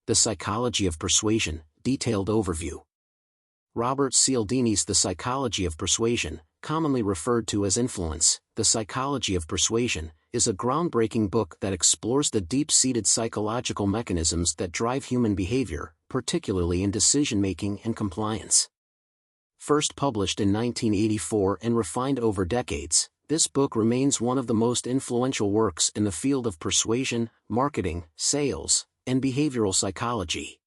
The Psychology of Persuasion, Detailed Overview. Robert Cialdini's The Psychology of Persuasion, commonly referred to as Influence, The Psychology of Persuasion, is a groundbreaking book that explores the deep-seated psychological mechanisms that drive human behavior, particularly in decision-making and compliance. First published in 1984 and refined over decades, this book remains one of the most influential works in the field of persuasion, marketing, sales, and behavioral psychology.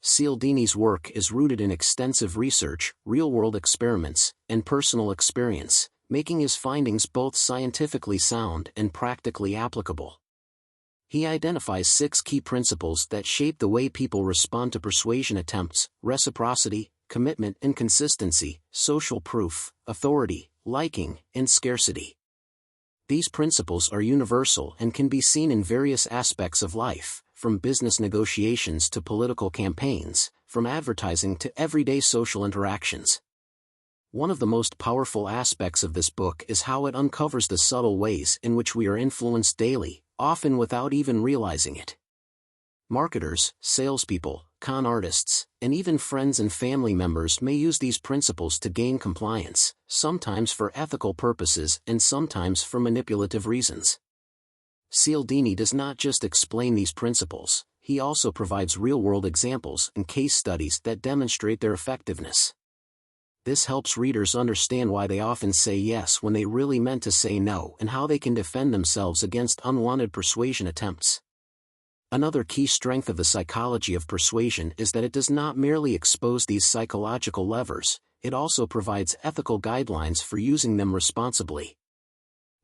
Cialdini's work is rooted in extensive research, real-world experiments, and personal experience, making his findings both scientifically sound and practically applicable. He identifies 6 key principles that shape the way people respond to persuasion attempts: reciprocity, commitment and consistency, social proof, authority, liking, and scarcity. These principles are universal and can be seen in various aspects of life, from business negotiations to political campaigns, from advertising to everyday social interactions. One of the most powerful aspects of this book is how it uncovers the subtle ways in which we are influenced daily, often without even realizing it. Marketers, salespeople, con artists, and even friends and family members may use these principles to gain compliance, sometimes for ethical purposes and sometimes for manipulative reasons. Cialdini does not just explain these principles, he also provides real-world examples and case studies that demonstrate their effectiveness. This helps readers understand why they often say yes when they really meant to say no and how they can defend themselves against unwanted persuasion attempts. Another key strength of the psychology of persuasion is that it does not merely expose these psychological levers, it also provides ethical guidelines for using them responsibly.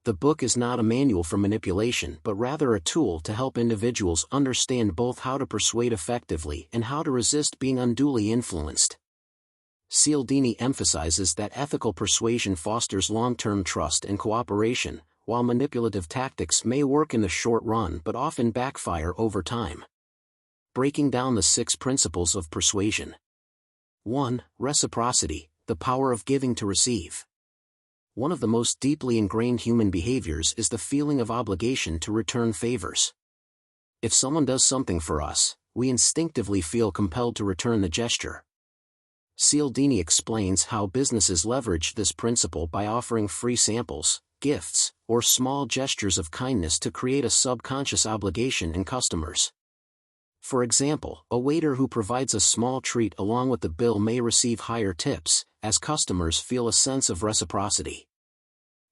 The book is not a manual for manipulation but rather a tool to help individuals understand both how to persuade effectively and how to resist being unduly influenced. Cialdini emphasizes that ethical persuasion fosters long-term trust and cooperation, while manipulative tactics may work in the short run but often backfire over time. Breaking down the 6 principles of persuasion. 1. Reciprocity, the power of giving to receive. One of the most deeply ingrained human behaviors is the feeling of obligation to return favors. If someone does something for us, we instinctively feel compelled to return the gesture. Cialdini explains how businesses leverage this principle by offering free samples, gifts, or small gestures of kindness to create a subconscious obligation in customers. For example, a waiter who provides a small treat along with the bill may receive higher tips, as customers feel a sense of reciprocity.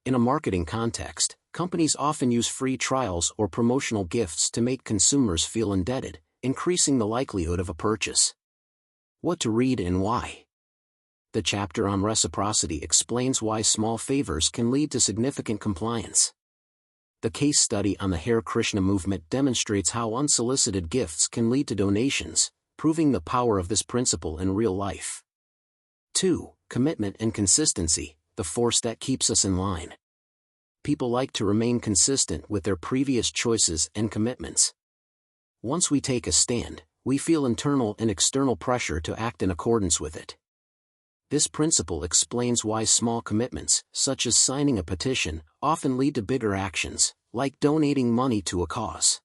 In a marketing context, companies often use free trials or promotional gifts to make consumers feel indebted, increasing the likelihood of a purchase. What to read and why? The chapter on reciprocity explains why small favors can lead to significant compliance. The case study on the Hare Krishna movement demonstrates how unsolicited gifts can lead to donations, proving the power of this principle in real life. 2. Commitment and consistency, the force that keeps us in line. People like to remain consistent with their previous choices and commitments. Once we take a stand, we feel internal and external pressure to act in accordance with it. This principle explains why small commitments, such as signing a petition, often lead to bigger actions, like donating money to a cause.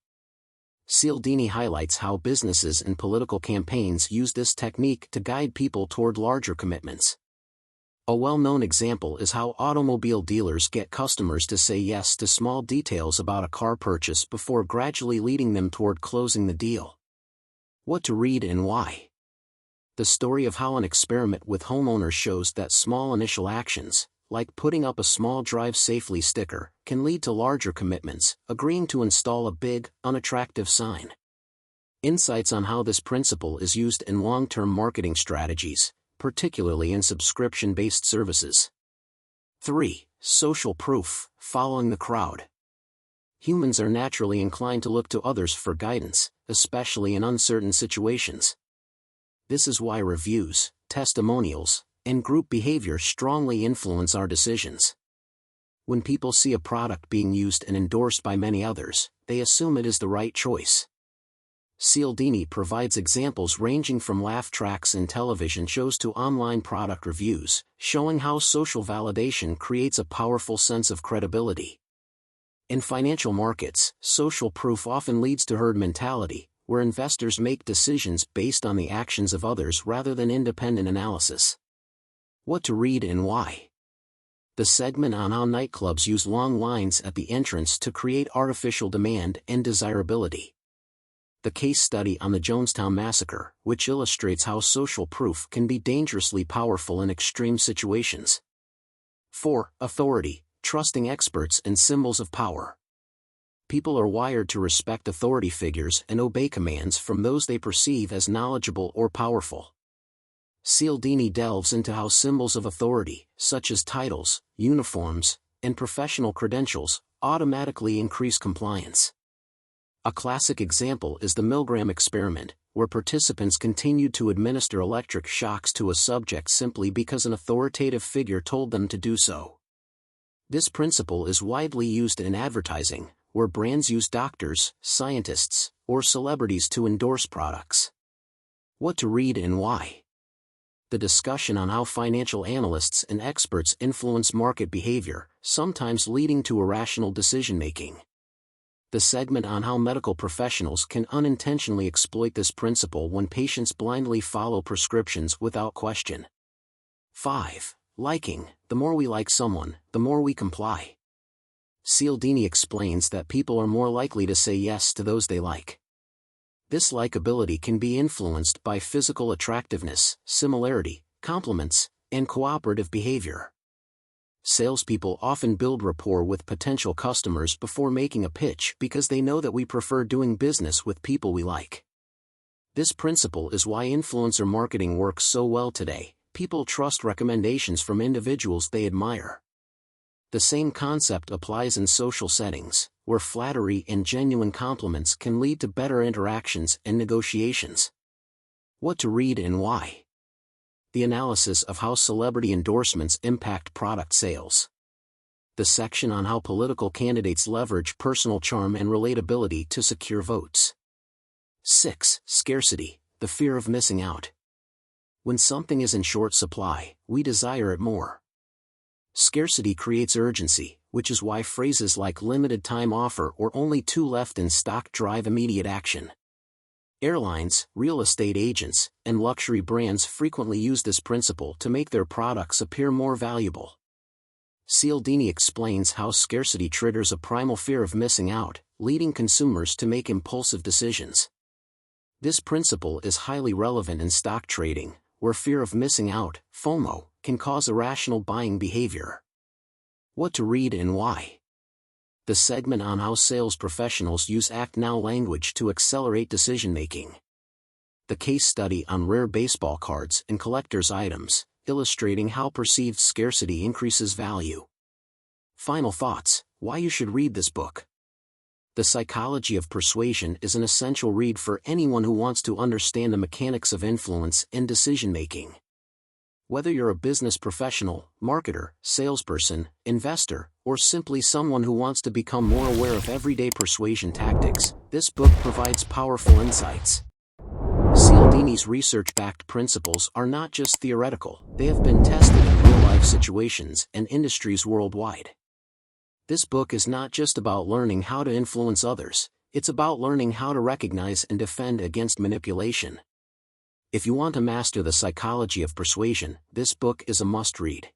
Cialdini highlights how businesses and political campaigns use this technique to guide people toward larger commitments. A well-known example is how automobile dealers get customers to say yes to small details about a car purchase before gradually leading them toward closing the deal. What to read and why? The story of how an experiment with homeowners shows that small initial actions, like putting up a small "Drive Safely" sticker, can lead to larger commitments, agreeing to install a big, unattractive sign. Insights on how this principle is used in long-term marketing strategies, particularly in subscription-based services. 3. Social proof, following the crowd. Humans are naturally inclined to look to others for guidance, especially in uncertain situations. This is why reviews, testimonials, and group behavior strongly influence our decisions. When people see a product being used and endorsed by many others, they assume it is the right choice. Cialdini provides examples ranging from laugh tracks in television shows to online product reviews, showing how social validation creates a powerful sense of credibility. In financial markets, social proof often leads to herd mentality, where investors make decisions based on the actions of others rather than independent analysis. What to read and why. The segment on how nightclubs use long lines at the entrance to create artificial demand and desirability. The case study on the Jonestown Massacre, which illustrates how social proof can be dangerously powerful in extreme situations. 4. Authority, trusting experts and symbols of power. People are wired to respect authority figures and obey commands from those they perceive as knowledgeable or powerful. Cialdini delves into how symbols of authority, such as titles, uniforms, and professional credentials, automatically increase compliance. A classic example is the Milgram experiment, where participants continued to administer electric shocks to a subject simply because an authoritative figure told them to do so. This principle is widely used in advertising, where brands use doctors, scientists, or celebrities to endorse products. What to read and why. The discussion on how financial analysts and experts influence market behavior, sometimes leading to irrational decision-making. The segment on how medical professionals can unintentionally exploit this principle when patients blindly follow prescriptions without question. 5. Liking. The more we like someone, the more we comply. Cialdini explains that people are more likely to say yes to those they like. This likability can be influenced by physical attractiveness, similarity, compliments, and cooperative behavior. Salespeople often build rapport with potential customers before making a pitch because they know that we prefer doing business with people we like. This principle is why influencer marketing works so well today. People trust recommendations from individuals they admire. The same concept applies in social settings, where flattery and genuine compliments can lead to better interactions and negotiations. What to read and why. The analysis of how celebrity endorsements impact product sales. The section on how political candidates leverage personal charm and relatability to secure votes. 6. Scarcity, the fear of missing out. When something is in short supply, we desire it more. Scarcity creates urgency, which is why phrases like limited time offer or only 2 left in stock drive immediate action. Airlines, real estate agents, and luxury brands frequently use this principle to make their products appear more valuable. Cialdini explains how scarcity triggers a primal fear of missing out, leading consumers to make impulsive decisions. This principle is highly relevant in stock trading, where fear of missing out, FOMO, can cause irrational buying behavior. What to read and why. The segment on how sales professionals use act now language to accelerate decision-making. The case study on rare baseball cards and collector's items, illustrating how perceived scarcity increases value. Final thoughts, why you should read this book. The Psychology of Persuasion is an essential read for anyone who wants to understand the mechanics of influence and decision-making. Whether you're a business professional, marketer, salesperson, investor, or simply someone who wants to become more aware of everyday persuasion tactics, this book provides powerful insights. Cialdini's research-backed principles are not just theoretical, they have been tested in real-life situations and industries worldwide. This book is not just about learning how to influence others, it's about learning how to recognize and defend against manipulation. If you want to master the psychology of persuasion, this book is a must-read.